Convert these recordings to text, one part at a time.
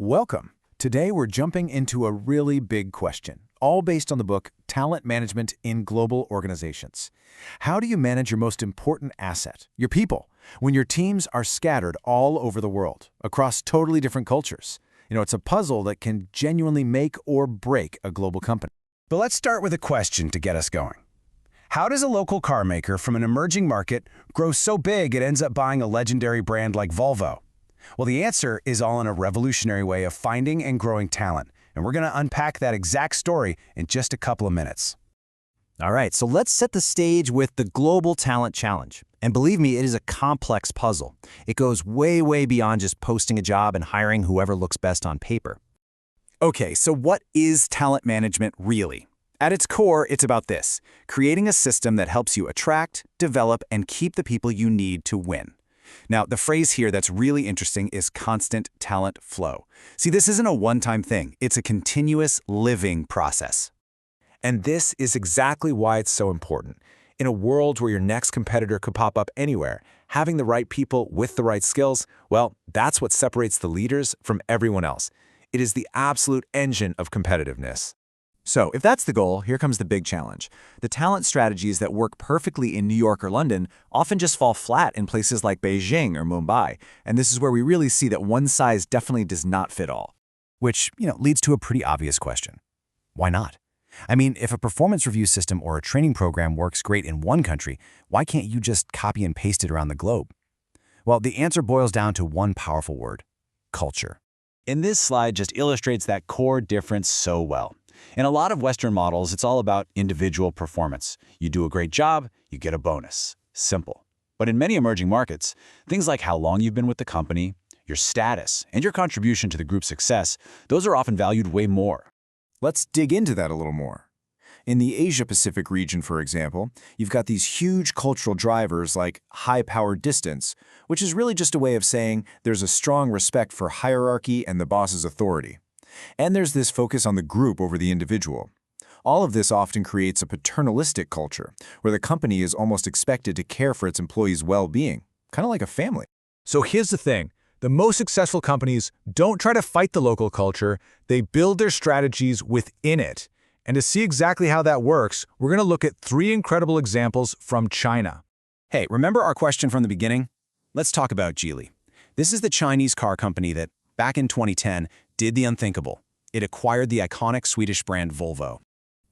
Welcome. Today we're jumping into a really big question, all based on the book Talent Management in Global Organizations. How do you manage your most important asset, your people, when your teams are scattered all over the world, across totally different cultures? It's a puzzle that can genuinely make or break a global company. But let's start with a question to get us going. How does a local car maker from an emerging market grow so big it ends up buying a legendary brand like Volvo? Well, the answer is all in a revolutionary way of finding and growing talent, and we're going to unpack that exact story in just a couple of minutes. All right, so let's set the stage with the Global Talent Challenge. And believe me, it is a complex puzzle. It goes way, way beyond just posting a job and hiring whoever looks best on paper. Okay, so what is talent management really? At its core, it's about this: creating a system that helps you attract, develop, and keep the people you need to win. Now, the phrase here that's really interesting is constant talent flow. See, this isn't a one-time thing. It's a continuous, living process. And this is exactly why it's so important. In a world where your next competitor could pop up anywhere, having the right people with the right skills, well, that's what separates the leaders from everyone else. It is the absolute engine of competitiveness. So, if that's the goal, here comes the big challenge. The talent strategies that work perfectly in New York or London often just fall flat in places like Beijing or Mumbai, and this is where we really see that one size definitely does not fit all. Which, leads to a pretty obvious question. Why not? I mean, if a performance review system or a training program works great in one country, why can't you just copy and paste it around the globe? Well, the answer boils down to one powerful word: culture. And this slide just illustrates that core difference so well. In a lot of Western models, it's all about individual performance. You do a great job, you get a bonus. Simple. But in many emerging markets, things like how long you've been with the company, your status, and your contribution to the group's success, those are often valued way more. Let's dig into that a little more. In the Asia-Pacific region, for example, you've got these huge cultural drivers like high-powered distance, which is really just a way of saying there's a strong respect for hierarchy and the boss's authority. And there's this focus on the group over the individual. All of this often creates a paternalistic culture, where the company is almost expected to care for its employees' well-being, kind of like a family. So here's the thing. The most successful companies don't try to fight the local culture, they build their strategies within it. And to see exactly how that works, we're going to look at 3 incredible examples from China. Hey, remember our question from the beginning? Let's talk about Geely. This is the Chinese car company that, back in 2010, did the unthinkable. It acquired the iconic Swedish brand Volvo.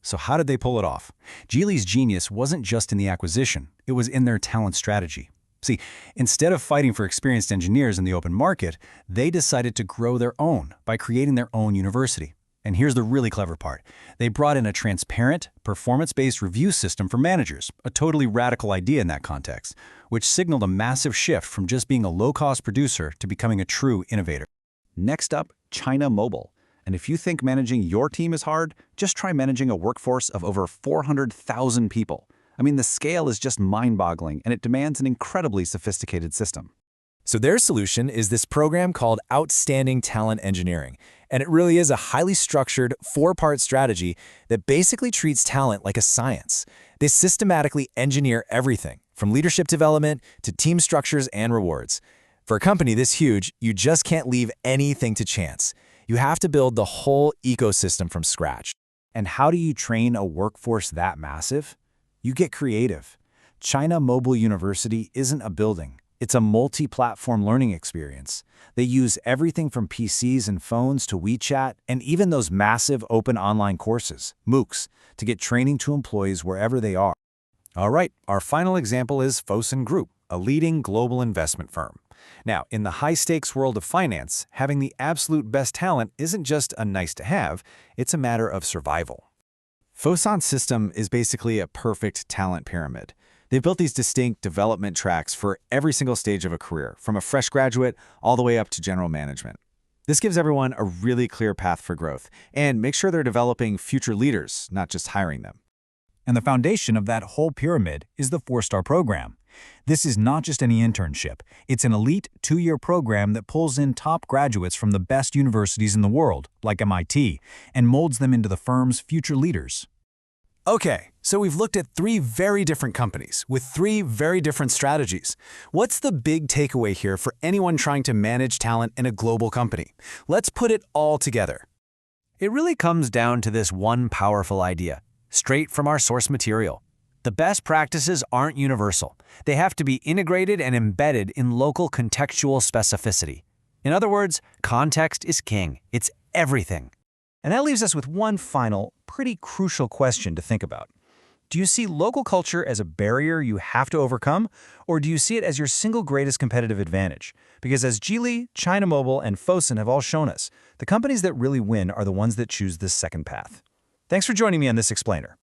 So how did they pull it off? Geely's genius wasn't just in the acquisition, it was in their talent strategy. See, instead of fighting for experienced engineers in the open market, they decided to grow their own by creating their own university. And here's the really clever part. They brought in a transparent, performance-based review system for managers, a totally radical idea in that context, which signaled a massive shift from just being a low-cost producer to becoming a true innovator. Next up, China Mobile. And if you think managing your team is hard, just try managing a workforce of over 400,000 people. I mean, the scale is just mind-boggling, and it demands an incredibly sophisticated system. So their solution is this program called Outstanding Talent Engineering, and it really is a highly structured 4-part strategy that basically treats talent like a science. They systematically engineer everything, from leadership development to team structures and rewards. For a company this huge, you just can't leave anything to chance. You have to build the whole ecosystem from scratch. And how do you train a workforce that massive? You get creative. China Mobile University isn't a building. It's a multi-platform learning experience. They use everything from PCs and phones to WeChat, and even those massive open online courses, MOOCs, to get training to employees wherever they are. All right, our final example is Fosun Group, a leading global investment firm. Now, in the high-stakes world of finance, having the absolute best talent isn't just a nice-to-have, it's a matter of survival. Fosun's system is basically a perfect talent pyramid. They've built these distinct development tracks for every single stage of a career, from a fresh graduate all the way up to general management. This gives everyone a really clear path for growth, and makes sure they're developing future leaders, not just hiring them. And the foundation of that whole pyramid is the 4-star program. This is not just any internship. It's an elite 2-year program that pulls in top graduates from the best universities in the world, like MIT, and molds them into the firm's future leaders. Okay, so we've looked at three very different companies with three very different strategies. What's the big takeaway here for anyone trying to manage talent in a global company? Let's put it all together. It really comes down to this one powerful idea, straight from our source material. The best practices aren't universal. They have to be integrated and embedded in local contextual specificity. In other words, context is king. It's everything. And that leaves us with one final, pretty crucial question to think about. Do you see local culture as a barrier you have to overcome, or do you see it as your single greatest competitive advantage? Because as Geely, China Mobile, and Fosun have all shown us, the companies that really win are the ones that choose this second path. Thanks for joining me on this explainer.